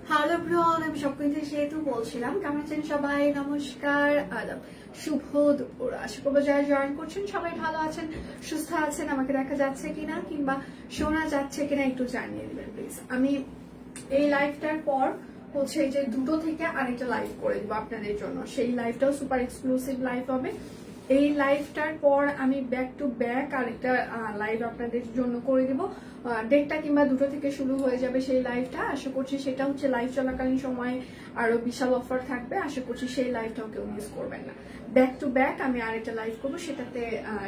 Hello everyone, আমি স্বপ্নিধি সেতু বলছিলাম। কেমন আছেন সবাই? নমস্কার, আদাব, শুভ দুপুর। আশা করবো যারা জয়েন করছেন সবাই ভালো আছেন, সুস্থ আছেন। আমাকে দেখা যাচ্ছে কিনা কিংবা শোনা যাচ্ছে কিনা একটু জানিয়ে দিবেন প্লিজ। আমি এই লাইভটার পর হচ্ছে যে 2টো থেকে আরেকটা লাইভ করে দিব আপনাদের জন্য। সেই লাইভটাও সুপার এক্সক্লুসিভ লাইভ হবে। এই লাইভটার পর আমি ব্যাক টু ব্যাক আরেকটা লাইভ আপনাদের জন্য করে দিব। 1:30 কিংবা 2টো থেকে শুরু হয়ে যাবে সেই লাইভটা। আশা করছি সেটা হচ্ছে লাইভ চলাকালীন সময়ে আরো বিশাল অফার থাকবে। আশা করছি সেই লাইভটাও কেউ মিস করবেন না। ব্যাক টু ব্যাক আমি আরেকটা লাইভ করবো, সেটাতে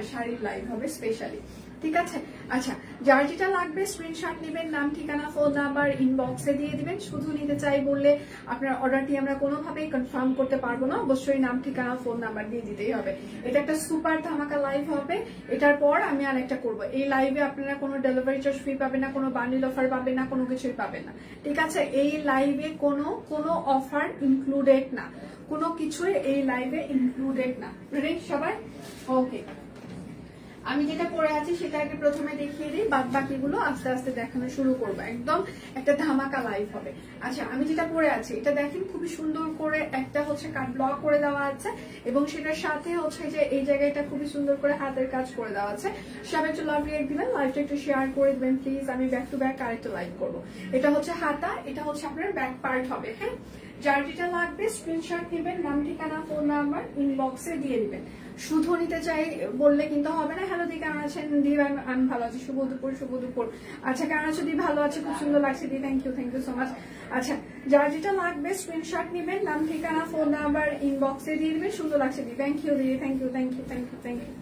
শাড়ির লাইভ হবে স্পেশালি, ঠিক আছে? আচ্ছা, যার যেটা লাগবে স্ক্রিনশট নেবেন, নাম, ঠিকানা, ফোন নাম্বার ইনবক্সে দিয়ে দিবেন। শুধু নিতে চাই বললে আপনার অর্ডারটি আমরা কোনোভাবেই কনফার্ম করতে পারবো না, অবশ্যই নাম, ঠিকানা, ফোন নাম্বার দিয়ে দিতেই হবে। এটা একটা সুপার ধামাকা লাইভ হবে। এটার পর আমি আরেকটা করব। এই লাইভে আপনারা কোনো ডেলিভারি চার্জ ফ্রি পাবেন না, কোনো বান্ডিল অফার পাবেন না, কোনো কিছুই পাবেন না, ঠিক আছে? এই লাইভে কোনো অফার ইনক্লুডেড না, কোনো কিছুই এই লাইভে ইনক্লুডেড না। রেডি সবাই? ওকে, আমি যেটা পরে আছি সেটা আগে প্রথমে দেখিয়ে দিই, বাদ বাকিগুলো আস্তে আস্তে দেখানো শুরু করবো। একদম একটা ধামাকা লাইভ হবে। আচ্ছা, আমি যেটা পরে আছি এটা দেখেন, খুবই সুন্দর করে একটা হচ্ছে কাট ব্লক করে দেওয়া আছে এবং সেটার সাথে হচ্ছে যে এই জায়গাটা খুবই সুন্দর করে হাতের কাজ করে দেওয়া আছে। সবাই একটু লাভ রিয়েক্ট দিবেন, লাইভটা একটু শেয়ার করে দিবেন প্লিজ। আমি ব্যাক টু ব্যাক আরেকটা লাইভ করবো। এটা হচ্ছে হাতা, এটা হচ্ছে আপনার ব্যাক পার্ট হবে। হ্যাঁ, যার যেটা লাগবে স্ক্রিনশট নেবেন, নাম, ঠিকানা, ফোন নাম্বার ইনবক্সে দিয়ে দিবেন। শুধু নিতে চাই বললে কিন্তু হবে না। হ্যালো দি, কেমন আছেন? দি আমি ভালো আছি, শুভ দুপুর, শুভ দুপুর। আচ্ছা, কেমন আছো দি? ভালো আছে, খুব সুন্দর লাগছে দি, থ্যাংক ইউ সো মাচ। আচ্ছা, যার যেটা লাগবে স্ক্রিনশট নেবেন, নাম, ঠিকানা, ফোন নাম্বার ইনবক্সে দিয়ে দিবেন। সুন্দর লাগছে দি, থ্যাংক ইউ দি, থ্যাংক ইউ।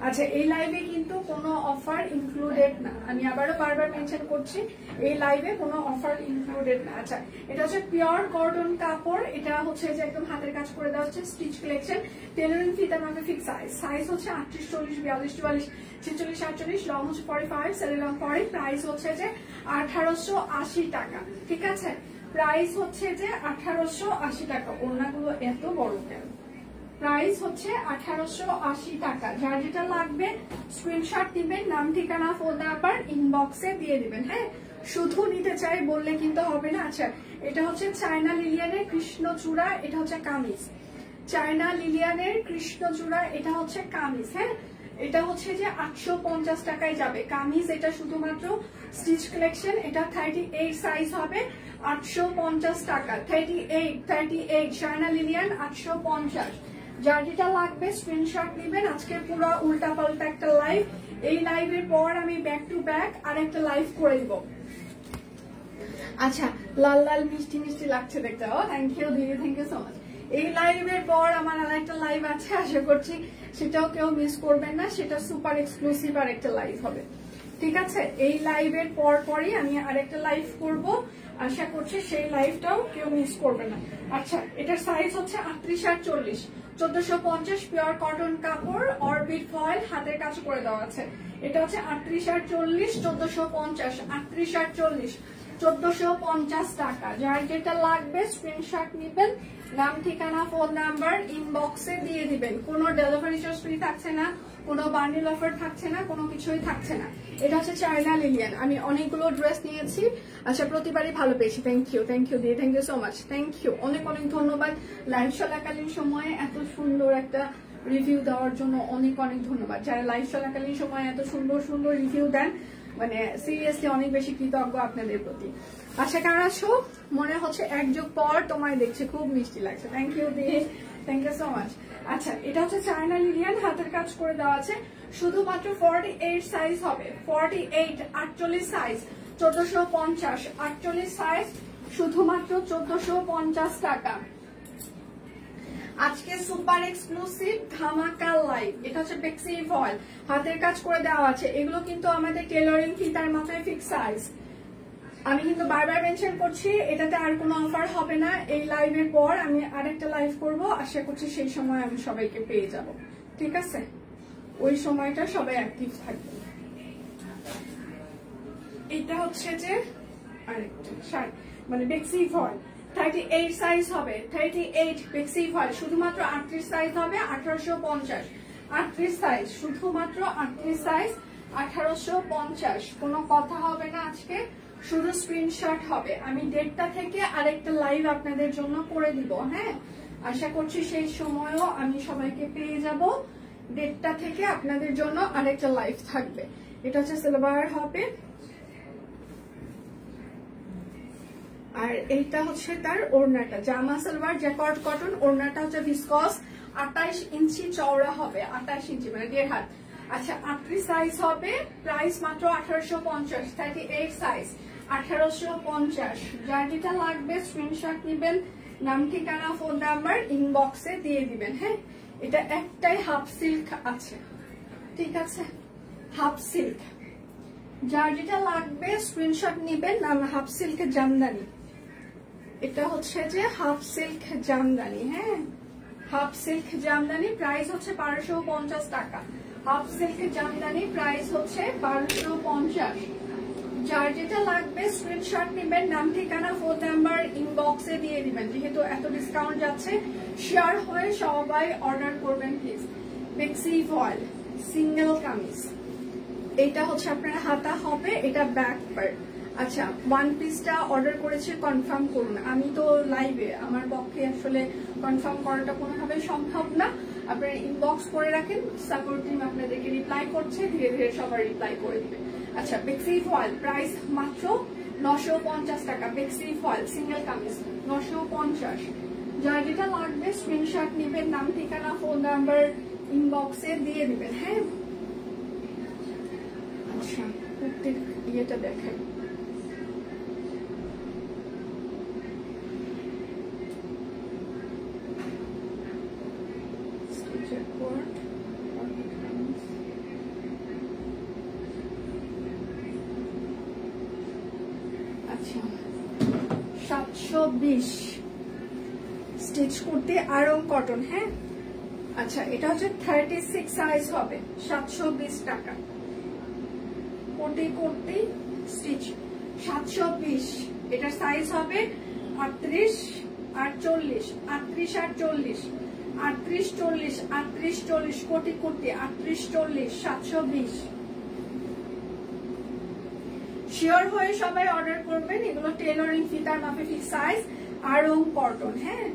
আচ্ছা, এই লাইভে কিন্তু কোনো অফার ইনক্লুডেড না, আমি আবারও বারবার মেনশন করছি, এই লাইভে কোনো অফার ইনক্লুডেড না। আচ্ছা, এটা হচ্ছে পিওর কটন কাপড়, এটা হচ্ছে যে একদম হাতের কাজ করে দেওয়া হচ্ছে, স্টিচ কালেকশন, টেলারিং ফিতার মাপে ফিক্স সাইজ হচ্ছে 38, 40, 42, 44, 46, 48, লং হচ্ছে 45, সেল লং 40। প্রাইস হচ্ছে যে 1880 টাকা, ঠিক আছে? প্রাইস হচ্ছে যে 1880 টাকা। ওড়নাগুলো এত বড় কেন? প্রাইস হচ্ছে 1880 টাকা। যার যেটা লাগবে স্ক্রিনশট দিবেন, নাম, ঠিকানা, ফোন নাম্বার ইনবক্সে দিয়ে দিবেন। হ্যাঁ, শুধু নিতে চাই বললে কিন্তু হবে না। আচ্ছা, এটা হচ্ছে চায়না লিলিয়ানের কৃষ্ণচূড়া, এটা হচ্ছে কামিজ। চায়না লিলিয়ানের কৃষ্ণচূড়া, এটা হচ্ছে কামিজ। হ্যাঁ, এটা হচ্ছে যে 850 টাকায় যাবে কামিজ। এটা শুধুমাত্র স্টিচ কালেকশন, এটা 38 সাইজ হবে, 850 টাকা। 38 চায়না লিলিয়ান 850। যার যেটা লাগবে স্ক্রিনশট নেবেন। আজকে পুরো উল্টা পাল্টা একটা লাইভ। এই লাইভের পর আমি ব্যাক টু ব্যাক আর একটা লাইভ করে দিব। আচ্ছা, লাল লাল মিষ্টি মিষ্টি লাগছে দেখতে। ও থ্যাংক ইউ দিদি, থ্যাংক ইউ সো মাচ। এই লাইভের পর আমার আর একটা লাইভ আছে, আশা করছি সেটাও কেউ মিস করবেন না। সেটা সুপার এক্সক্লুসিভ আর একটা লাইভ হবে, ঠিক আছে? এই লাইভের পরই আমি আরেকটা লাইভ করব, আশা করছি সেই লাইভটাও কেউ মিস করবে না। আচ্ছা, এটার সাইজ হচ্ছে 38 আর 40, 1450 পিওর কটন কাপড়, অরবিট ফয়েল, হাতের কাজ করে দেওয়া আছে। এটা হচ্ছে 38 আর 40, 1450, 38 আর 40, 1450 টাকা। যার যেটা লাগবে স্ক্রিনশট নেবেন, নাম, ঠিকানা, ফোন নাম্বার ইনবক্সে দিয়ে দিবেন। কোনো ডেলিভারি চার্জ ফ্রি থাকছে না, কোনো বান্ডিল অফার থাকছে না, কোনো কিছুই থাকছে না। এটা হচ্ছে চায়না লিলিয়ান। আমি অনেকগুলো ড্রেস নিয়েছি, আচ্ছা প্রতিবারই ভালো পেয়েছি। থ্যাংক ইউ দিয়ে, thank you so much, thank you, অনেক অনেক ধন্যবাদ। লাইভ চলাকালীন সময়ে এত সুন্দর একটা রিভিউ দেওয়ার জন্য অনেক অনেক ধন্যবাদ। যারা লাইভ চলাকালীন সময় এত সুন্দর সুন্দর রিভিউ দেন, মানে সিরিয়াসলি অনেক বেশি কৃতজ্ঞ আপনাদের প্রতি। আচ্ছা, কারণ আছো মনে হচ্ছে এক যুগ পর তোমায় দেখছি, খুব মিষ্টি লাগছে। থ্যাংক ইউ দিয়ে, থ্যাংক ইউ সো মাচ। আচ্ছা, এটা হচ্ছে চায়না লিলিয়ান, হাতের কাজ করে দেওয়া আছে, শুধুমাত্র 48 সাইজ হবে, 48, 48 সাইজ, 1450, 48 সাইজ, শুধুমাত্র 1450 টাকা। আজকে সুপার এক্সক্লুসিভ ধামাকা লাইভ। এটা হচ্ছে বেক্সি ভয়েল, হাতের কাজ করে দেওয়া আছে। এগুলো কিন্তু আমাদের টেলরিং ফিতার মাথায় ফিক্স সাইজ। আমি কিন্তু বারবার মেনশন করছি, এটাতে আর কোনো অফার হবে না। এই লাইভের পর আমি আরেকটা লাইভ করব, আশা করছি সেই সময় আমি সবাইকে পেয়ে যাব। ঠিক আছে, ওই সময়টা সবাই অ্যাক্টিভ থাকবে। এটা হচ্ছে যে আরেকটা শার্ট, মানে বেক্সি ভয়েল 38 সাইজ হবে। 38 বেক্সি ভয়েল, শুধুমাত্র 38 সাইজ হবে 1850। 38 সাইজ, শুধুমাত্র 38 সাইজ 1850। কোনো কথা হবে না আজকে, শুধু স্ক্রিনশট হবে। আমি 1:30 থেকে আরেকটা লাইভ আপনাদের জন্য করে দিব। হ্যাঁ, আশা করছি সেই সময়ও আমি সবাইকে পেয়ে যাব। 1:30 থেকে আপনাদের জন্য আরেকটা লাইভ থাকবে। এটা হচ্ছে সিলভার হবে, আর এইটা হচ্ছে তার ওড়নাটা। জামা সালোয়ার জ্যাকর্ড কটন, ওড়নাটা হচ্ছে ভিসকস। 28 ইঞ্চি চওড়া হবে, 28 ইঞ্চি মানে 1.5 হাত। আচ্ছা, 38 সাইজ হবে, প্রাইস মাত্র 1850। 38 সাইজ 1850। যার যেটা লাগবে স্ক্রিনশট নেবেন, নাম ঠিকানা ফোন নাম্বার ইনবক্সে দিয়ে দিবেন। হ্যাঁ, এটা একটাই হাফ সিল্ক আছে, ঠিক আছে, হাফ সিল্ক। যার যেটা লাগবে স্ক্রিনশট নেবেন, নাম হাফ সিল্কের জামদানি। এটা হচ্ছে যে হাফ সিল্ক জামদানি। হ্যাঁ, হাফ সিল্ক জামদানি, প্রাইস হচ্ছে 1250 টাকা। হাফ সিল্ক জামদানি প্রাইস হচ্ছে 1250। যার যেটা লাগবে স্ক্রিনশট নেবেন, নাম ঠিকানা ফোন নাম্বার ইনবক্সে দিয়ে দিবেন। যেহেতু এত ডিসকাউন্ট যাচ্ছে, শেয়ার হয়ে সবাই অর্ডার করবেন প্লিজ। বেক্সি ভয়েল সিঙ্গেল কামিজ, এটা হচ্ছে আপনার হাতা হবে, এটা ব্যাক পার্ট। আচ্ছা, ওয়ান পিসটা অর্ডার করেছে, কনফার্ম করুন। আমি তো লাইভে, আমার পক্ষে আসলে কনফার্ম করাটা কোনোভাবে সম্ভব না। আপনারা ইনবক্স করে রাখেন, সাপোর্ট টিম আপনাদেরকে রিপ্লাই করছে, ধীরে ধীরে সবার রিপ্লাই করে দিবে। আচ্ছা, বেক্সি ফয়েল প্রাইস মাত্র 950 টাকা। বেক্সি ফয়েল সিঙ্গেল কামিজ 950। যার যেটা লাগবে স্ক্রিনশট নেবেন, নাম ঠিকানা ফোন নাম্বার ইনবক্সে দিয়ে দিবেন। হ্যাঁ, আচ্ছা, কুর্তির ইয়েটা দেখেন। আচ্ছা, 720 স্টিচ কুর্তি আরং কটন। হ্যাঁ, আচ্ছা, এটা হচ্ছে 36 সাইজ হবে, 720 টাকা। কুর্তি কুর্তি স্টিচ 720। এটার সাইজ হবে 38 আর 40, 38 আর 40, 38 40, 38 40। কোটি কুর্তি 38 40, 720। শিওর হয়ে সবাই অর্ডার করবেন। এগুলো টেলরিং ফিতার মাপে ফিক্স সাইজ আরং কটন। হ্যাঁ,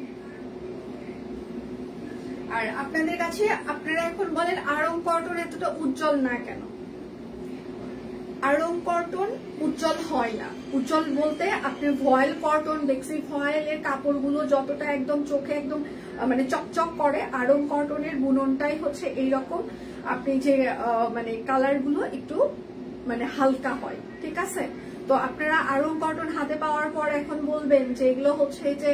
আর আপনাদের কাছে আপনারা এখন বলেন আরং কটন এতটা উজ্জ্বল না কেন? আরং কটন উজ্জ্বল হয় না। উজ্জ্বল বলতে আপনি ভয়েল কটন, বেক্সি ভয়েলের কাপড়গুলো যতটা একদম চোখে একদম মানে চকচক করে, আরং কটনের বুননটাই হচ্ছে এইরকম। আপনি যে মানে কালার গুলো একটু মানে হালকা হয়, ঠিক আছে। তো আপনারা আরং কটন হাতে পাওয়ার পর এখন বলবেন যে এগুলো হচ্ছে যে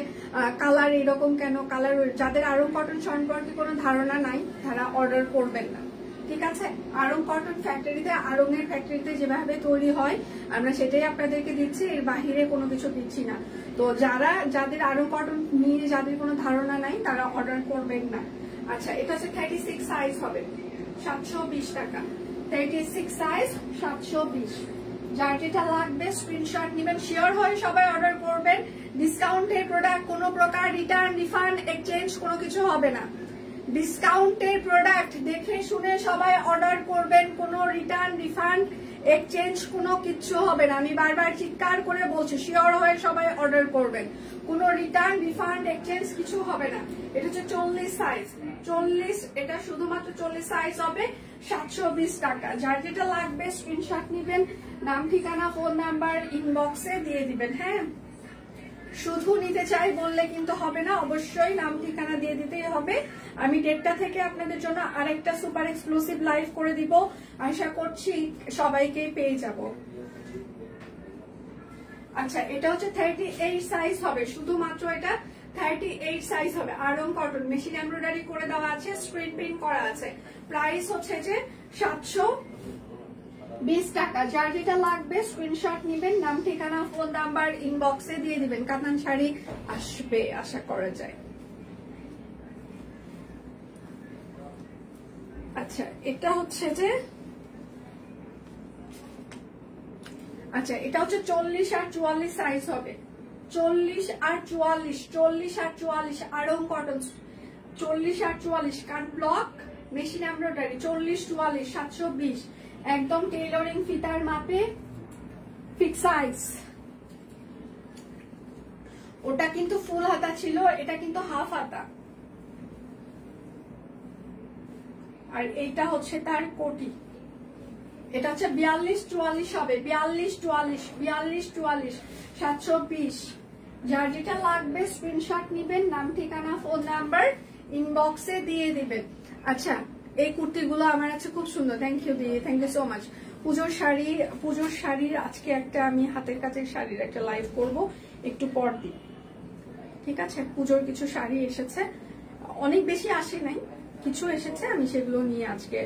কালার এরকম কেন, কালার। যাদের আরং কটন সম্পর্কে কোনো ধারণা নাই তারা অর্ডার করবেন না, ঠিক আছে। আরং কটন ফ্যাক্টরিতে, আরং এর ফ্যাক্টরিতে যেভাবে তৈরি হয় আমরা সেটাই আপনাদেরকে দিচ্ছি, এর বাহিরে কোনো কিছু দিচ্ছি না। তো যাদের আরং কটন নিয়ে যাদের কোনো ধারণা নাই তারা অর্ডার করবেন না। আচ্ছা, এটা হচ্ছে 36 সাইজ হবে, 720 টাকা। 36 সাইজ 720। যার যেটা লাগবে স্ক্রিনশট নেবেন, শিওর হয়ে সবাই অর্ডার করবেন। ডিসকাউন্টের প্রোডাক্ট, কোনো প্রকার রিটার্ন রিফান্ড এক্সচেঞ্জ কোনো কিছু হবে না। ডিসকাউন্টের প্রোডাক্ট দেখে শুনে সবাই অর্ডার করবেন, কোনো রিটার্ন রিফান্ড এক্সচেঞ্জ কোনো কিছু হবে না। আমি বারবার চিৎকার করে বলছি, শিওর হয়ে সবাই অর্ডার করবেন, কোনো রিটার্ন রিফান্ড এক্সচেঞ্জ কিছু হবে না। এটা হচ্ছে 40 সাইজ, 40। এটা শুধুমাত্র 40 সাইজ হবে, 720 টাকা। যার যেটা লাগবে স্ক্রিনশট নেবেন, নাম ঠিকানা ফোন নাম্বার ইনবক্সে দিয়ে দিবেন। হ্যাঁ, শুধু নিতে চাই বললে কিন্তু হবে না, অবশ্যই নাম ঠিকানা দিয়ে দিতেই হবে। আমি 1:30 থেকে আপনাদের জন্য আরেকটা সুপার এক্সক্লুসিভ লাইভ করে দিব, আশা করছি সবাইকে পেয়ে যাব। আচ্ছা, এটা হচ্ছে 38 সাইজ হবে, শুধুমাত্র এটা 38 সাইজ হবে। আরং কটন, মেশিন এমব্রয়ডারি করে দেওয়া আছে, স্ক্রিন প্রিন্ট করা আছে। প্রাইস হচ্ছে যে 720 টাকা। যার যেটা লাগবে স্ক্রিনশট নেবেন, নাম ঠিকানা ফোন নাম্বার ইনবক্সে দিয়ে দিবেন। কাতান শাড়ি আসবে আশা করা যায়। আচ্ছা এটা হচ্ছে যে আচ্ছা এটা হচ্ছে 40 আর 44 সাইজ হবে। 40 আর 44, 40 আর 44 আরং কটন, 40 আর 44 কাট ব্লক মেশিন এমব্রয়ডারি, 40 44 720 একদম টেইলরিং ফিতার মাপে ফিক্স সাইজ। ওটা কিন্তু ফুল হাতা ছিল, এটা কিন্তু হাফ হাতা। আর এইটা হচ্ছে তার কোটি, এটা হচ্ছে 42 44 হবে। 42 44 42 44 720। যার যেটা লাগবে স্ক্রিনশট নিবেন, নাম ঠিকানা ফোন নাম্বার ইনবক্সে দিয়ে দিবেন। আচ্ছা এই কুর্তিগুলো আমার কাছে খুব সুন্দর, থ্যাংক ইউ দিয়ে, থ্যাংক ইউ সো মাচ। পুজোর শাড়ির আজকে একটা আমি হাতের কাছের শাড়ির একটা লাইভ করব একটু পর দিই, ঠিক আছে? পুজোর কিছু শাড়ি এসেছে, অনেক বেশি আসে নাই, কিছু এসেছে, আমি সেগুলো নিয়ে আজকে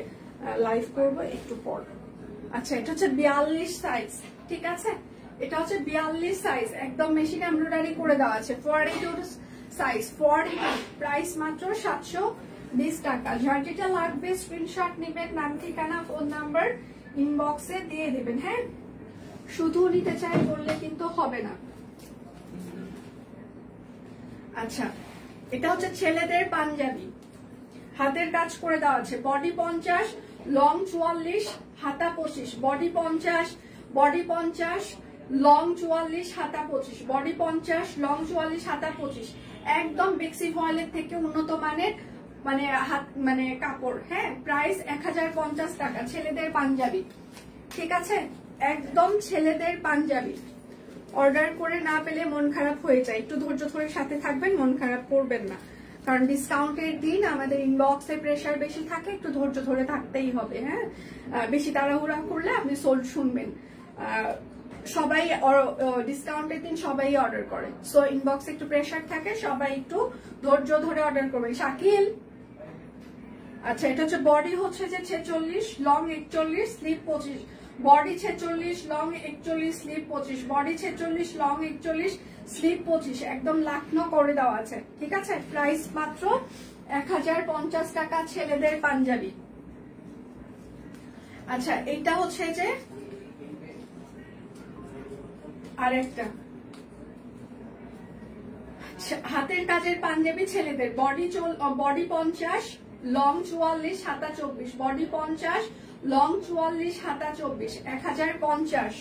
লাইভ করব একটু পর। আচ্ছা এটা হচ্ছে 42 সাইজ, ঠিক আছে? এটা হচ্ছে 42 সাইজ, একদম মেশিন এমব্রয়ডারি করে দেওয়া আছে। 42 সাইজ, 42, প্রাইস মাত্র 720 টাকা। যার যেটা লাগবে স্ক্রিনশট নেবেন, নাম ঠিকানা ফোন নাম্বার ইনবক্সে দিয়ে দেবেন। হ্যাঁ, শুধু নিতে চাই বললে কিন্তু হবে না। আচ্ছা এটা হচ্ছে ছেলেদের পাঞ্জাবি, হাতের কাজ করে দেওয়া আছে। বডি 50, লং 44, হাতা 25। বডি 50, বডি 50, লং 44, হাতা 25। বডি 50, লং 44, হাতা 25। একদম বেক্সি ভয়েলের থেকে উন্নত মানের মানে কাপড়। হ্যাঁ, প্রাইস 1050 টাকা। ছেলেদের পাঞ্জাবি, ঠিক আছে? একদম ছেলেদের পাঞ্জাবি। অর্ডার করে না পেলে মন খারাপ হয়ে যায়, একটু ধৈর্য ধরে সাথে থাকবেন, মন খারাপ করবেন না, কারণ ডিসকাউন্টের দিন আমাদের ইনবক্সে প্রেসার বেশি থাকে, একটু ধৈর্য ধরে থাকতেই হবে। হ্যাঁ, বেশি তাড়াহুড়া করলে আপনি সোল্ড শুনবেন। সবাই ডিসকাউন্টের দিন সবাই অর্ডার করে, সো ইনবক্সে একটু প্রেসার থাকে, সবাই একটু ধৈর্য ধরে অর্ডার করবেন। শাকিল, আচ্ছা এটা হচ্ছে বডি হচ্ছে যে 46, long 41, sleeve 25। Body 46, long 41, sleeve 25। Body 46, long 41, sleeve 25। একদম লাখনো করে দেওয়া আছে, ঠিক আছে? প্রাইস মাত্র 1050 টাকা, ছেলেদের পাঞ্জাবি। আচ্ছা এটা হচ্ছে যে আরেকটা হাতের কাজের পাঞ্জাবি ছেলেদের। বডি 50, লং 44, হাতা 24। বডি 50, লং 44, হাতা 24। 1050।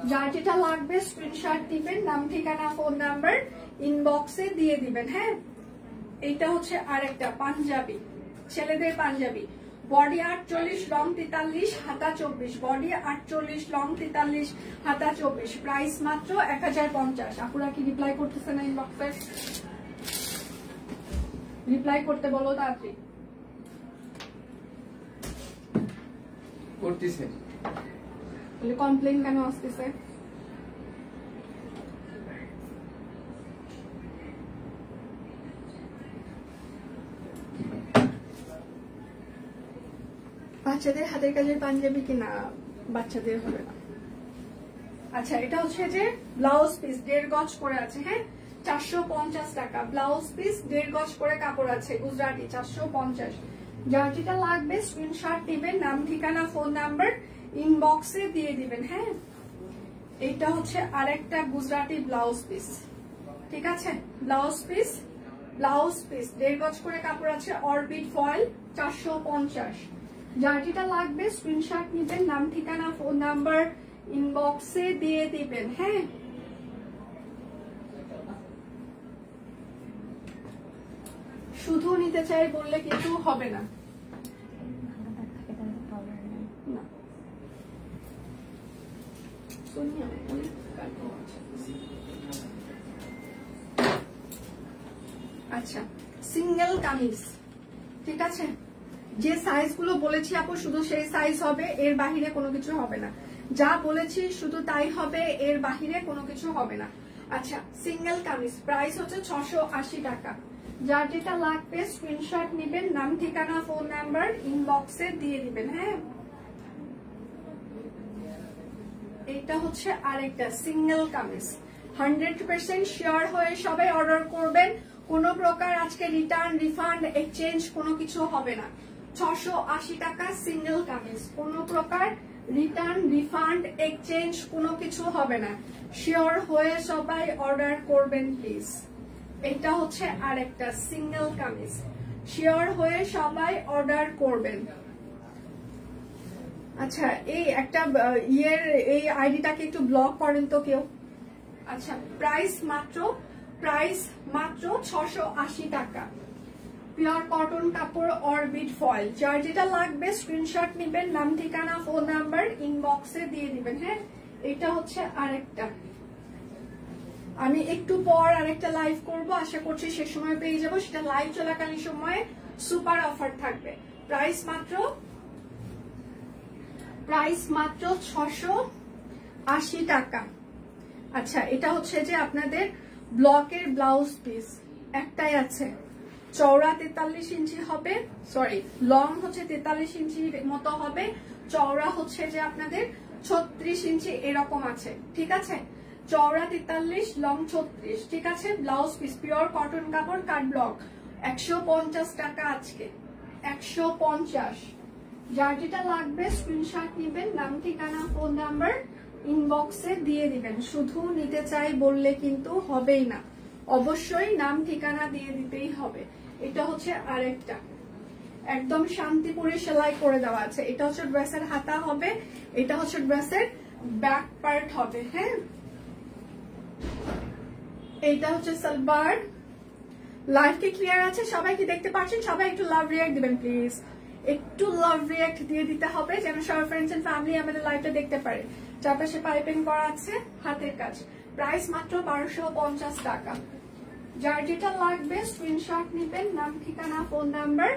যার যেটা লাগবে স্ক্রিনশট দিবেন, নাম ঠিকানা ফোন নাম্বার ইনবক্সে দিয়ে দিবেন। হ্যাঁ, এইটা হচ্ছে আরেকটা পাঞ্জাবি, ছেলেদের পাঞ্জাবি। বডি 48, লং 43, হাতা 24। বডি 48, লং 43, হাতা 24। প্রাইস মাত্র 1050। আপুরা কি রিপ্লাই করতেছে না ইনবক্সে? রিপ্লাই করতে বলো তাড়াতাড়ি। করতেছে কমপ্লেন কেন আসতেছে? বাচ্চাদের হাতের কাজের পাঞ্জাবি কিনা, বাচ্চাদের হবে না। আচ্ছা এটা হচ্ছে যে ব্লাউজ পিস 1.5 গজ করে আছে। হ্যাঁ, 450 টাকা। ব্লাউজ পিস 1.5 গজ করে কাপড় আছে, গুজরাটি, 450। যার যেটা লাগবে স্ক্রিনশট দিবেন, নাম ঠিকানা ফোন নাম্বার ইনবক্সে দিয়ে দিবেন। হ্যাঁ, এইটা হচ্ছে আরেকটা গুজরাটি ব্লাউজ পিস, ঠিক আছে? ব্লাউজ পিস 1.5 গজ করে কাপড় আছে, অরবিট ফয়েল, 450। যার যেটা লাগবে স্ক্রিনশট নিবেন, নাম ঠিকানা ফোন নাম্বার ইনবক্সে দিয়ে দিবেন। হ্যাঁ, শুধু নিতে চাই বললে কিন্তু হবে না। আচ্ছা সিঙ্গেল কামিজ, ঠিক আছে? যে সাইজ গুলো বলেছি আপু শুধু সেই সাইজ হবে, এর বাহিরে কোনো কিছু হবে না। যা বলেছি শুধু তাই হবে, এর বাহিরে কোনো কিছু হবে না। আচ্ছা সিঙ্গেল কামিজ প্রাইস হচ্ছে 680 টাকা। যার যেটা লাগবে স্ক্রিনশট নেবেন, নাম ঠিকানা ফোন নাম্বার ইনবক্সে দিয়ে দিবেন। হ্যাঁ এটা হচ্ছে আরেকটা সিঙ্গেল কামিজ, 100% শিওর হয়ে সবাই অর্ডার করবেন। কোনো প্রকার আজকে রিটার্ন রিফান্ড এক্সচেঞ্জ কোনো কিছু হবে না। 680 টাকা সিঙ্গেল কামিজ, কোনো প্রকার রিটার্ন রিফান্ড এক্সচেঞ্জ কোনো কিছু হবে না। শিওর হয়ে সবাই অর্ডার করবেন প্লিজ। এটা হচ্ছে আরেকটা সিঙ্গেল কামিজ, শিওর হয়ে সবাই অর্ডার করবেন। আচ্ছা এই একটা এই আইডিটাকে একটু ব্লক করেন তো কেউ। আচ্ছা প্রাইস মাত্র 680 টাকা। পিওর কটন কাপড় অরবিট ফয়েল, যার যেটা লাগবে স্ক্রিনশট নেবেন, নাম ঠিকানা ফোন নাম্বার ইনবক্সে দিয়ে দিবেন। হ্যাঁ এটা হচ্ছে আরেকটা। আমি একটু পর আরেকটা লাইভ করব, আশা করছি সে সময় পেয়ে যাবো। সেটা লাইভ চলাকালীন সময়ে সুপার অফার থাকবে। প্রাইস মাত্র 680 টাকা। আচ্ছা এটা হচ্ছে যে আপনাদের ব্লকের ব্লাউজ পিস একটাই আছে, চওড়া 43 ইঞ্চি হবে, সরি লং হচ্ছে 43 ইঞ্চির মতো হবে, চওড়া হচ্ছে যে আপনাদের 36 ইঞ্চি এরকম আছে। ঠিক আছে, চওড়া 43 লং 36। ঠিক আছে, ব্লাউজ পিস পিওর কটন কাপড় কাট ব্লক 150 টাকা আজকে 150। যার যেটা লাগবে স্ক্রিনশট নেবেন, নাম ঠিকানা ফোন নাম্বার ইনবক্সে দিয়ে দিবেন। শুধু নিতে চাই বললে কিন্তু হবেই না, অবশ্যই নাম ঠিকানা দিয়ে দিতেই হবে। এটা হচ্ছে আরেকটা একদম শান্তিপুরে সেলাই করে দেওয়া আছে। এটা হচ্ছে ড্রেসের হাতা হবে, এটা হচ্ছে ড্রেসের ব্যাক পার্ট হবে। হ্যাঁ এইটা হচ্ছে সালোয়ার। লাইভ কি ক্লিয়ার আছে? সবাই কি দেখতে পাচ্ছেন? সবাই একটু লাভ রিঅ্যাক্ট দিবেন প্লিজ, একটু লাভ রিঅ্যাক্ট দিয়ে দিতে হবে যেন সবার ফ্রেন্ডস এন্ড ফ্যামিলি আমাদের লাইভটা দেখতে পারে। চারপাশে পাইপিং করা আছে, হাতের কাজ। প্রাইস মাত্র 1250 টাকা। যার যেটা লাগবে স্ক্রিনশট নেবেন, নাম ঠিকানা ফোন নাম্বার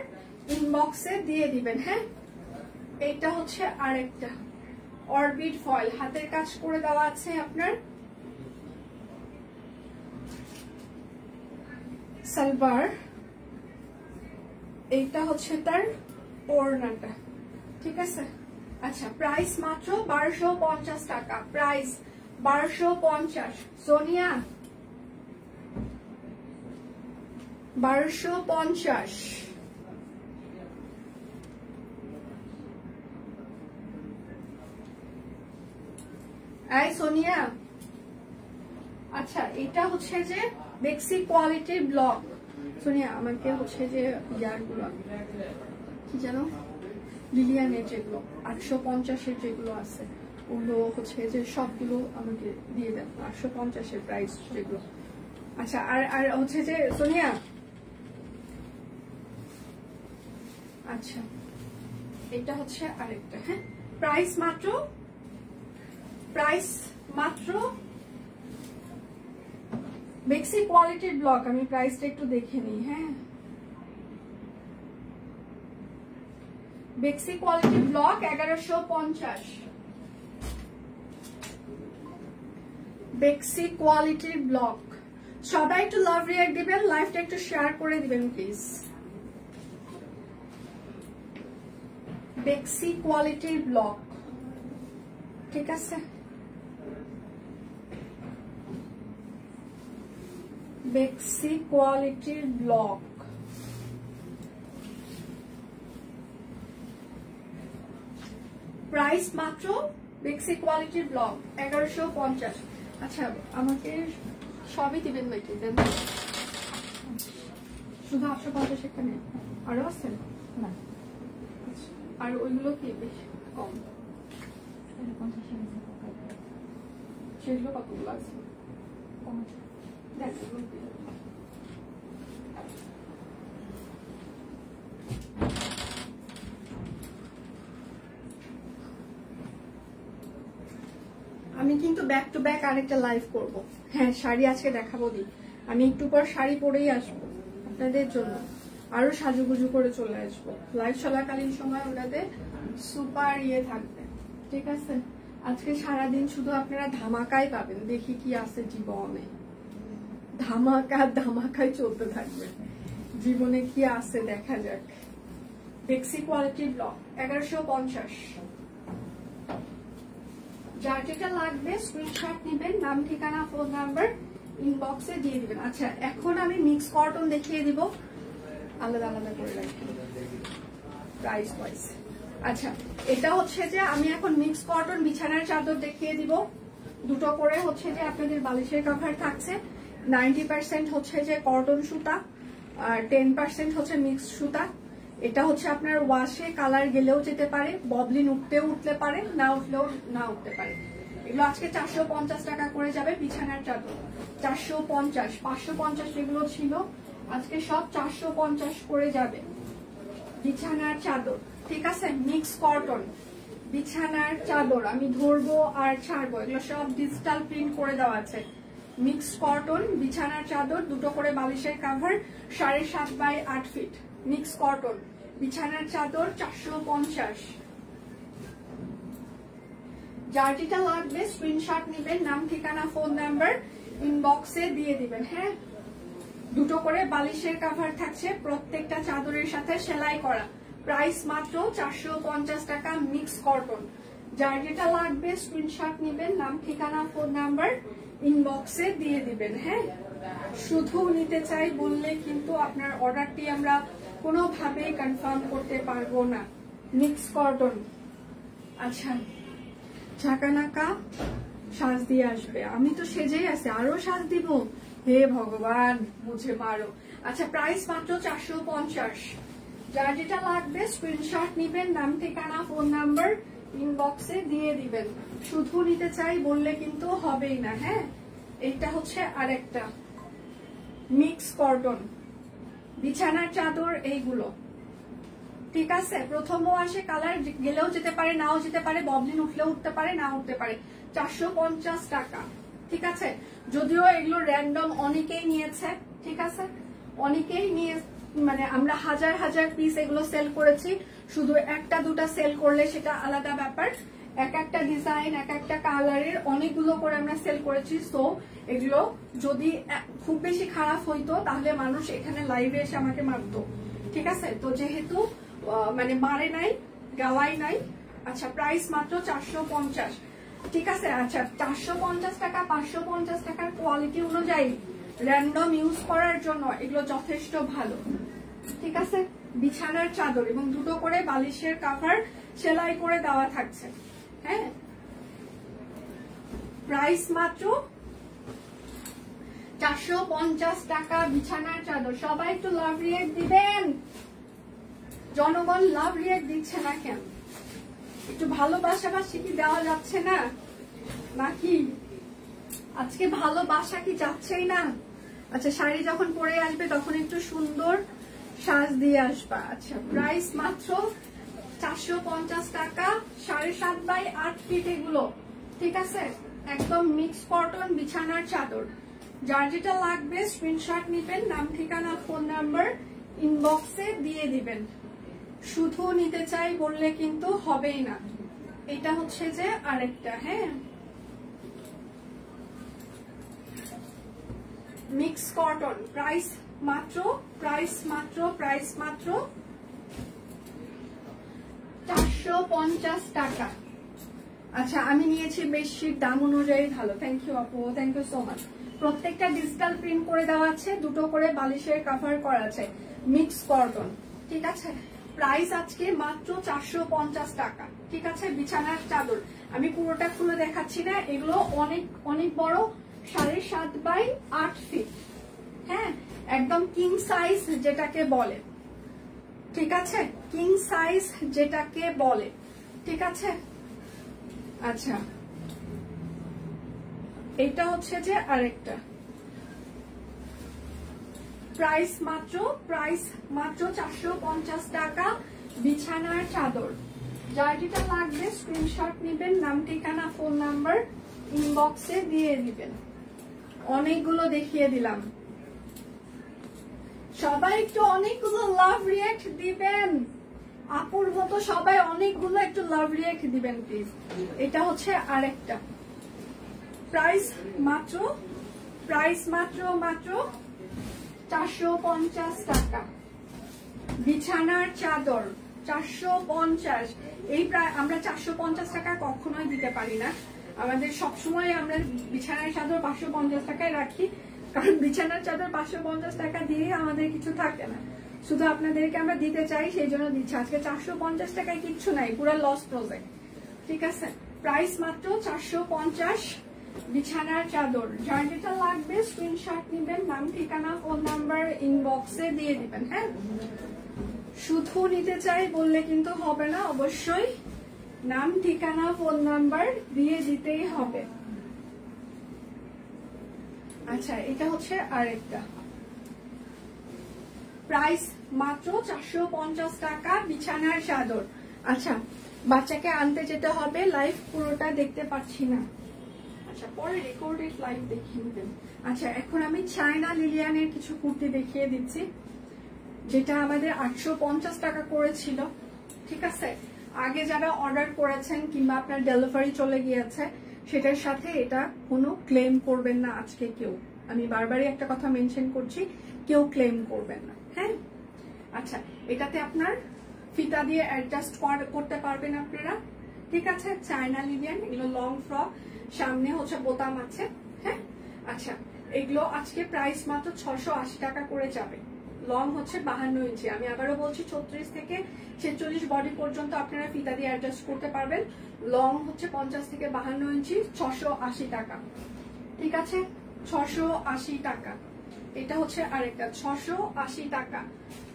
ইনবক্সে দিয়ে দিবেন। হ্যাঁ এইটা হচ্ছে আরেকটা অরবিট ফয়েল, হাতের কাজ করে দেওয়া আছে আপনার। সালোয়ার, এইটা হচ্ছে তার ওড়নাটা। ঠিক আছে, আচ্ছা প্রাইস মাত্র 1250 টাকা। প্রাইস 1250। সোনিয়া 1250। এই সোনিয়া, আচ্ছা এটা হচ্ছে যে বেক্সি কোয়ালিটির ব্লক। সোনিয়া আমাকে হচ্ছে যে ইয়ারগুলো কি জানো, লিলিয়ানের যেগুলো 850-এর যেগুলো আছে ওগুলো হচ্ছে যে সবগুলো আমাকে দিয়ে দেন 850-এর প্রাইস যেগুলো। আচ্ছা আর হচ্ছে যে সোনিয়া, আচ্ছা এটা হচ্ছে আরেকটা। হ্যাঁ প্রাইস মাত্র বেক্সি কোয়ালিটির ব্লক। আমি প্রাইসটা একটু দেখে নিই। হ্যাঁ বেক্সি কোয়ালিটির ব্লক 1150। বেক্সি কোয়ালিটির ব্লক। সবাই একটু লাভ রিঅ্যাক্ট দিবেন, লাইভটা একটু শেয়ার করে দিবেন প্লিজ। বেক্সি কোয়ালিটির ব্লক। ঠিক আছে, বেক্সি কোয়ালিটির ব্লক। প্রাইস মাত্র বেক্সি কোয়ালিটির ব্লক 1150। আচ্ছা আমাকে সবই দিবেন নাকি? দেন শুধু 850 এখানে আরো আছে না? আর ওইগুলো কি বেশি কম? সেগুলো কতগুলো আছে? আমি কিন্তু ব্যাক টু ব্যাক আরেকটা লাইভ করব। হ্যাঁ শাড়ি আজকে দেখাবো দি, আমি একটু পর শাড়ি পরেই আসবো আপনাদের জন্য, আরো সাজুগুজু করে চলে আসবো। লাইভ চলাকালীন সময় ওনাদের সুপার ইয়ে থাকবে। ঠিক আছে, আজকে সারাদিন শুধু আপনারা ধামাকাই পাবেন, দেখি কি আছে জীবনে। ধামাকা ধামাকাই চলতে থাকবে, জীবনে কি আছে দেখা যাক। বেক্সি কোয়ালিটি ব্লক 1150। যার যেটা লাগবে স্ক্রিনশট নেবেন, নাম ঠিকানা ফোন নাম্বার ইনবক্সে দিয়ে দিবেন। আচ্ছা এখন আমি মিক্স কটন দেখিয়ে দিব, আলাদা আলাদা করে রাখি প্রাইস ওয়াইজ। আচ্ছা এটা হচ্ছে যে আমি এখন মিক্স কটন বিছানার চাদর দেখিয়ে দিব, দুটো করে হচ্ছে যে আপনাদের বালিশের কভার থাকছে। 90% হচ্ছে যে কটন সুতা আর 10% হচ্ছে মিক্স সুতা। এটা হচ্ছে আপনার ওয়াশে কালার গেলেও যেতে পারে, ববলিন উঠতেও উঠতে পারে, না উঠলেও না উঠতে পারে। এগুলো আজকে 450 টাকা করে যাবে বিছানার চাদর। 450, 550 এগুলো ছিল, আজকে সব 450 করে যাবে বিছানার চাদর। ঠিক আছে, মিক্স কটন বিছানার চাদর আমি ধরবো আর ছাড়বো, এগুলো সব ডিজিটাল প্রিন্ট করে দেওয়া আছে। মিক্স কটন বিছানার চাদর, দুটো করে বালিশের cover, 7.5 by 8 feet mix cotton বিছানার চাদর 450। যার যেটা লাগবে স্ক্রিনশট নেবেন, নাম ঠিকানা ফোন নাম্বার ইনবক্সে দিয়ে দিবেন। হ্যাঁ, দুটো করে বালিশের কাভার থাকছে, প্রত্যেকটা চাদরের সাথে সেলাই করা। প্রাইস মাত্র 450 টাকা মিক্স কটন। যার যেটা লাগবে স্ক্রিনশট নেবেন, নাম ঠিকানা ফোন নাম্বার ইনবক্সে দিয়ে দিবেন। হ্যাঁ, শুধু নিতে চাই বললে কিন্তু আপনার অর্ডারটি আমরা কোনোভাবেই কনফার্ম করতে পারবো না। Mix cotton. আচ্ছা ঝাঁকানাকা সাজ দিয়ে আসবে, আমি তো সেজেই আছি, আরো সাজ দিব, হে ভগবান মুঝে মারো। আচ্ছা প্রাইস মাত্র 450। যার যেটা লাগবে স্ক্রিনশট নিবেন, নাম ঠিকানা ফোন নাম্বার ইনবক্সে দিয়ে দিবেন। শুধু নিতে চাই বললে কিন্তু হবেই না। হ্যাঁ, এইটা হচ্ছে আরেকটা মিক্স কটন বিছানার চাদর এইগুলো। ঠিক আছে, প্রথম ওয়াশে কালার গেলেও যেতে পারে, নাও যেতে পারে, ববলিন উঠলেও উঠতে পারে, না উঠতে পারে। 450 টাকা। ঠিক আছে, যদিও এগুলো র্যান্ডম অনেকেই নিয়েছে। ঠিক আছে, অনেকেই নিয়ে, মানে আমরা হাজার হাজার পিস এগুলো সেল করেছি, শুধু একটা দুটা সেল করলে সেটা আলাদা ব্যাপার। এক একটা ডিজাইন এক একটা কালারের অনেকগুলো করে আমরা সেল করেছি। সো এগুলো যদি খুব বেশি খারাপ হইতো তাহলে মানুষ এখানে লাইভে এসে আমাকে মারতো। ঠিক আছে, তো যেহেতু মানে মারে নাই, গাওয়াই নাই। আচ্ছা প্রাইস মাত্র 450। ঠিক আছে, আচ্ছা 450 টাকা 550 টাকার কোয়ালিটি অনুযায়ী র্যান্ডম ইউজ করার জন্য এগুলো যথেষ্ট ভালো। ঠিক আছে, বিছানার চাদর এবং দুটো করে বালিশের কাভার সেলাই করে দেওয়া থাকছে। হ্যাঁ, প্রাইস মাত্র 450 টাকা বিছানার চাদর। সবাই একটু লাভ রিয়েক্ট দিবেন, জনগণ লাভ রিয়েক্ট দিচ্ছে না কেন? একটু ভালোবাসাবাসি কি দেওয়া যাচ্ছে না নাকি? আজকে ভালোবাসা কি যাচ্ছেই না? আচ্ছা শাড়ি যখন পরে আসবে তখন একটু সুন্দর সাজ দিয়ে আসবা। আচ্ছা প্রাইস মাত্র 450 টাকা, 7.5 বাই 8 ফিট এগুলো। ঠিক আছে, একদম মিক্স কটন বিছানার চাদর। যার যেটা লাগবে স্ক্রিনশট নিবেন, নাম ঠিকানা ফোন নাম্বার ইনবক্সে দিয়ে দিবেন। শুধু নিতে চাই বললে কিন্তু হবেই না। এটা হচ্ছে যে আরেকটা। হ্যাঁ, মিক্স কটন। প্রাইস মাত্র 450 টাকা। আচ্ছা আমি নিয়েছি বেশি, দাম অনুযায়ী ভালো। থ্যাংক ইউ আপু, থ্যাংক ইউ সো মাচ। প্রত্যেকটা ডিজিটাল প্রিন্ট করে দেওয়া আছে, দুটো করে বালিশের কভার করা আছে, মিক্স কটন। ঠিক আছে, প্রাইস আজকে মাত্র 450 টাকা। ঠিক আছে, বিছানার চাদর আমি পুরোটা খুলে দেখাচ্ছি না, এগুলো অনেক অনেক বড়, 7.5 বাই 8 ফিট। হ্যাঁ, একদম কিং সাইজ যেটাকে বলে। ঠিক আছে, কিং সাইজ যেটাকে বলে। ঠিক আছে, আচ্ছা এটা হচ্ছে যে আরেকটা। প্রাইস মাত্র 450 টাকা বিছানার চাদর। যার যেটা লাগবে স্ক্রিনশট নিবেন, নাম ঠিকানা ফোন নাম্বার ইনবক্সে দিয়ে দিবেন। অনেকগুলো দেখিয়ে দিলাম, সবাই একটু অনেকগুলো লাভ রিয়েক্ট দিবেন। আপুর মতো সবাই অনেকগুলো একটু লাভ রেখে দিবেন প্লিজ। এটা হচ্ছে আরেকটা প্রাইস মাত্র 450 টাকা। বিছানার চাদর 450। এই প্রায় আমরা 450 টাকা কখনোই দিতে পারি না। আমাদের সবসময় আমরা বিছানার চাদর 550 টাকায় রাখি, কারণ বিছানার চাদর 550 টাকা দিয়ে আমাদের কিছু থাকে না। শুধু আপনাদেরকে আমরা দিতে চাই, সেই জন্য দিচ্ছি। আজকে 450 টাকায় কিচ্ছু নাই, পুরো লস প্রজেক্ট। ঠিক আছে, প্রাইস মাত্র 450। বিছানার চাদর, যার যেটা লাগবে স্ক্রিনশট নিবেন, নাম ঠিকানা ফোন নাম্বার ইনবক্সে দিয়ে দিবেন। হ্যাঁ, শুধু নিতে চাই বললে কিন্তু হবে না, অবশ্যই নাম ঠিকানা ফোন নাম্বার দিয়ে দিতেই হবে। আচ্ছা, এটা হচ্ছে আরেকটা প্রাইস মাত্র 450 টাকা বিছানার চাদর। আচ্ছা, বাচ্চাকে আনতে যেতে হবে, লাইভ পুরোটা দেখতে পাচ্ছি না। আচ্ছা, পরে রেকর্ডেড লাইভ দেখিয়ে দেবেন। আচ্ছা, এখন আমি চায়না লিলিয়ানের কিছু কুর্তি দেখিয়ে দিচ্ছি, যেটা আমাদের 850 টাকা করেছিল। ঠিক আছে, আগে যারা অর্ডার করেছেন কিংবা আপনার ডেলিভারি চলে গিয়েছে, সেটার সাথে এটা কোনো ক্লেম করবেন না আজকে কেউ। আমি বারবারই একটা কথা মেনশন করছি, কেউ ক্লেম করবেন না। হ্যাঁ, আচ্ছা, এটাতে আপনার ফিতা দিয়ে অ্যাডজাস্ট করতে পারবেন আপনারা। ঠিক আছে, চায়না লিলিয়ান, এগুলো লং ফ্রক, সামনে হচ্ছে বোতাম আছে। হ্যাঁ, আচ্ছা, এগুলো আজকে প্রাইস মাত্র 680 টাকা করে যাবে। লং হচ্ছে 52 ইঞ্চি। আমি আবারও বলছি, 36 থেকে 46 বডি পর্যন্ত আপনারা ফিতা দিয়ে অ্যাডজাস্ট করতে পারবেন। লং হচ্ছে 50 থেকে 52 ইঞ্চি, 680 টাকা। ঠিক আছে, 680 টাকা। এটা হচ্ছে আরেকটা 680 টাকা,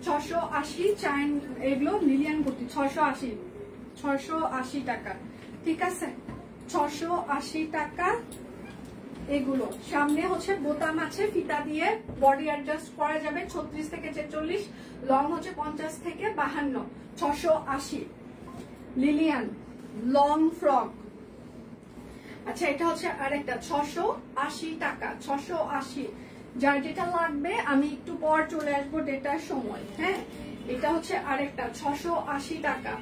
680 চাইন, এগুলো লিলিয়ান কুর্তি 680 টাকা। ঠিক আছে, 680 টাকা। এগুলো সামনে হচ্ছে বোতাম আছে, ফিতা দিয়ে বডি অ্যাডজাস্ট করা যাবে। 36 থেকে 46, লং হচ্ছে 50 থেকে 52, 680 লিলিয়ান লং ফ্রক। আচ্ছা, এটা হচ্ছে আরেকটা 680 টাকা, 680। যার যেটা লাগবে আমি একটু পর চলে আসবো ডেটার সময়। হ্যাঁ, এটা হচ্ছে আরেকটা 680 টাকা,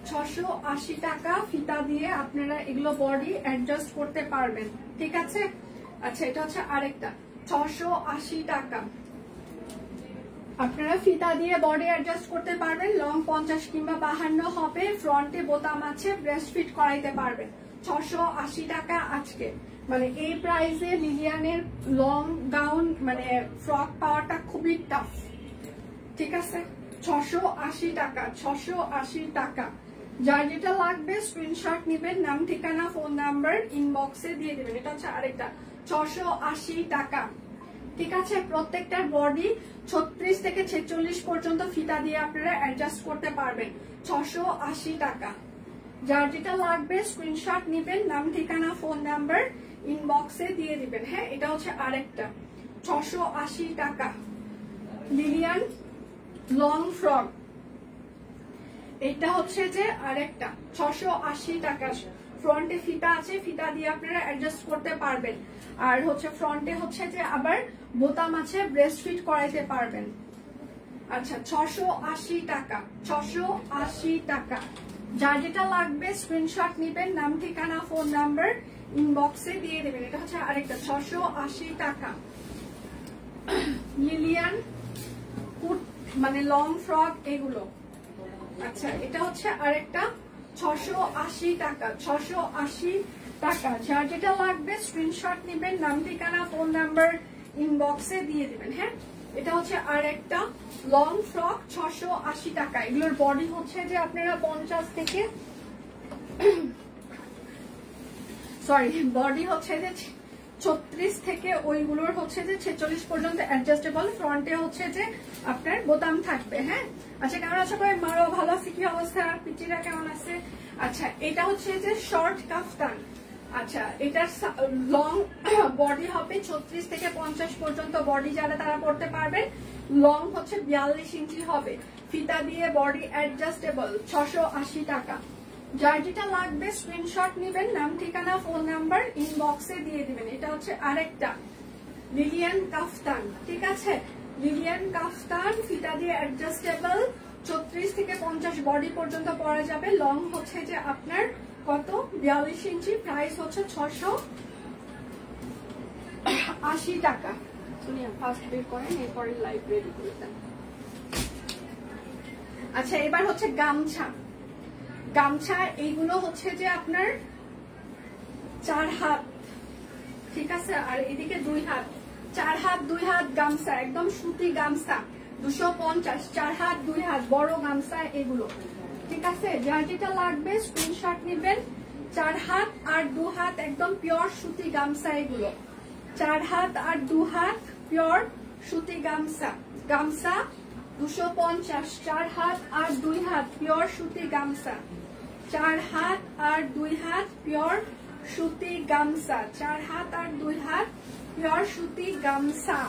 680 টাকা। ফিতা দিয়ে আপনারা এগুলো বডি অ্যাডজাস্ট করতে পারবেন। ঠিক আছে, আচ্ছা, এটা হচ্ছে আরেকটা 680 টাকা। আপনারা ফিতা দিয়ে বডি অ্যাডজাস্ট করতে পারবেন। লং 50 কিংবা 52 হবে, ফ্রন্টে বোতাম আছে, ব্রেস্ট ফিট করাইতে পারবেন। 680 টাকা আজকে। মানে এই প্রাইসে লিলিয়ানের লং গাউন মানে ফ্রক পাওয়াটা খুবই টাফ। ঠিক আছে, 680 টাকা, 680 টাকা। যার যেটা লাগবে স্ক্রিনশট নিবেন, নাম ঠিকানা ফোন নাম্বার ইনবক্সে দিয়ে দেবেন। এটা হচ্ছে আরেকটা 680 টাকা। ঠিক আছে, প্রত্যেকটার বডি 36 থেকে 46 পর্যন্ত ফিতা দিয়ে আপনারা অ্যাডজাস্ট করতে পারবেন। 680 টাকা। যার যেটা লাগবে স্ক্রিনশট নিবেন, নাম ঠিকানা ফোন নাম্বার ইনবক্সে দিয়ে দিবেন। হ্যাঁ, এটা হচ্ছে আরেকটা 680 টাকা লিলিয়ান লং ফ্রক। এটা হচ্ছে যে আরেকটা 680 টাকা। ফ্রন্টে ফিতা আছে, ফিতা দিয়ে আপনারা অ্যাডজাস্ট করতে পারবেন। আর হচ্ছে ফ্রন্টে হচ্ছে যে আবার বোতাম আছে, ব্রেস্ট ফিট করাইতে পারবেন। আচ্ছা, 680 টাকা, 680 টাকা। যার যেটা লাগবে স্ক্রিনশট নিবেন, নাম ঠিকানা ফোন নাম্বার ইনবক্সে দিয়ে দেবেন। এটা হচ্ছে আরেকটা 680 টাকা লিলিয়ান মানে লং ফ্রক এগুলো। আচ্ছা, এটা হচ্ছে আরেকটা 680 টাকা, 680 টাকা। যার যেটা লাগবে স্ক্রিনশট নিবেন, নাম ঠিকানা ফোন নাম্বার ইনবক্সে দিয়ে দিবেন। হ্যাঁ, এটা হচ্ছে আরেকটা লং ফ্রক 680 টাকা। এগুলোর বডি হচ্ছে যে আপনারা 50 থেকে বডি হচ্ছে যে 36 থেকে ওইগুলোর হচ্ছে যে 46 পর্যন্ত অ্যাডজাস্টেবল। ফ্রন্টে হচ্ছে যে আপনার বোতাম থাকবে। হ্যাঁ, আচ্ছা, কেমন আছে সবাই? মারো ভালো আছে, কি অবস্থা? পিচিরা কেমন আছে? আচ্ছা, এটা হচ্ছে যে শর্ট কাফতান। আচ্ছা, এটার লং বডি হবে 36 থেকে 50 পর্যন্ত বডি, যারা তারা পড়তে পারবেন। লং হচ্ছে 42 ইঞ্চি হবে, ফিতা দিয়ে বডি অ্যাডজাস্টেবল। 680 টাকা। যার যেটা লাগবে স্ক্রিনশট নিবেন, নাম ঠিকানা ফোন নাম্বার ইনবক্সে দিয়ে দিবেন। এটা হচ্ছে আরেকটা লিলিয়ান কাফতান। ঠিক আছে, লিলিয়ান কাফতান, ফিতা দিয়ে অ্যাডজাস্টেবল, 34 থেকে 50 বডি পর্যন্ত পরা যাবে। লং হচ্ছে যে আপনার কত 42 ইঞ্চি, প্রাইস হচ্ছে 680 টাকা। ফার্স্ট বের করেন, এরপরে লাইভ রেডি করে দেন। আচ্ছা এবার হচ্ছে গামছা। গামছা এইগুলো হচ্ছে যে আপনার 4 হাত, ঠিক আছে, আর এদিকে 2 হাত। 4 হাত 2 হাত গামছা, একদম সুতি গামছা 250, 4 হাত 2 হাত বড় গামছা এগুলো, ঠিক আছে। যার যেটা লাগবে স্ক্রিনশট নেবেন। 4 হাত আর 2 হাত একদম পিওর সুতি গামছা এগুলো। 4 হাত আর 2 হাত পিওর সুতি গামছা। গামছা 250, 4 হাত আর 2 হাত পিওর সুতি গামছা। 4 হাত আর 2 হাত পিওর সুতি গামছা। 4 হাত আর 2 হাত পিওর সুতি গামছা।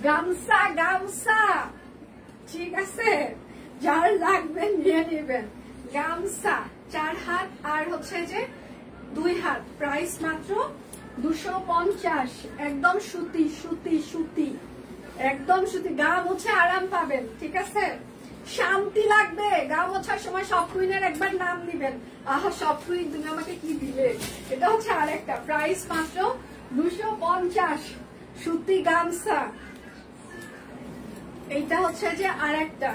গামছা গামছা, ঠিক আছে, যার লাগবে নিয়ে নেবেন। গামছা 4 হাত আর হচ্ছে যে 2 হাত, প্রাইস মাত্র 250। একদম সুতি সুতি সুতি, একদম সুতি। গা মুছে আরাম পাবেন, ঠিক আছে। শান্তি লাগবে গা মোছার সময়। সব কুইনের একবার নাম দিবেন। আহা সব কুইন তুমি আমাকে কি দিলে। এটা হচ্ছে আরেকটা, প্রাইস মাত্র 250 সুতি গামছা। এইটা হচ্ছে যে আরেকটা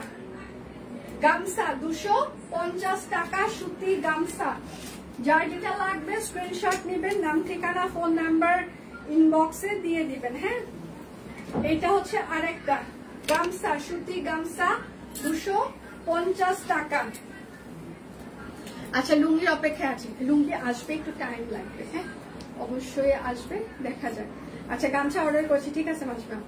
গামছা 250 টাকা সুতি গামছা। যার যেটা লাগবে স্ক্রিনশট নেবেন, নাম ঠিকানা ফোন নাম্বার ইনবক্সে দিয়ে দিবেন। হ্যাঁ, এটা হচ্ছে আরেকটা গামছা, সুতি গামছা 250 টাকা। আচ্ছা লুঙ্গির অপেক্ষায় আছে, লুঙ্গি আসবে, একটু টাইম লাগবে। হ্যাঁ অবশ্যই আসবে, দেখা যাক। আচ্ছা গামছা অর্ডার করছি, ঠিক আছে মাসিমা।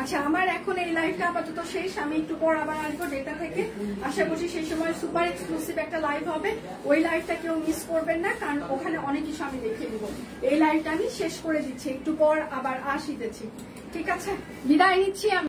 আচ্ছা আমার এখন এই লাইভটা আপাতত শেষ, আমি একটু পর আবার আসবো ডেটা থেকে। আশা করছি সেই সময় সুপার এক্সক্লুসিভ একটা লাইভ হবে, ওই লাইভটা কেউ মিস করবেন না, কারণ ওখানে অনেক কিছু আমি দেখিয়ে দিব। এই লাইভটা আমি শেষ করে দিচ্ছি, একটু পর আবার আসিতেছি, ঠিক আছে। বিদায় নিচ্ছি আমি।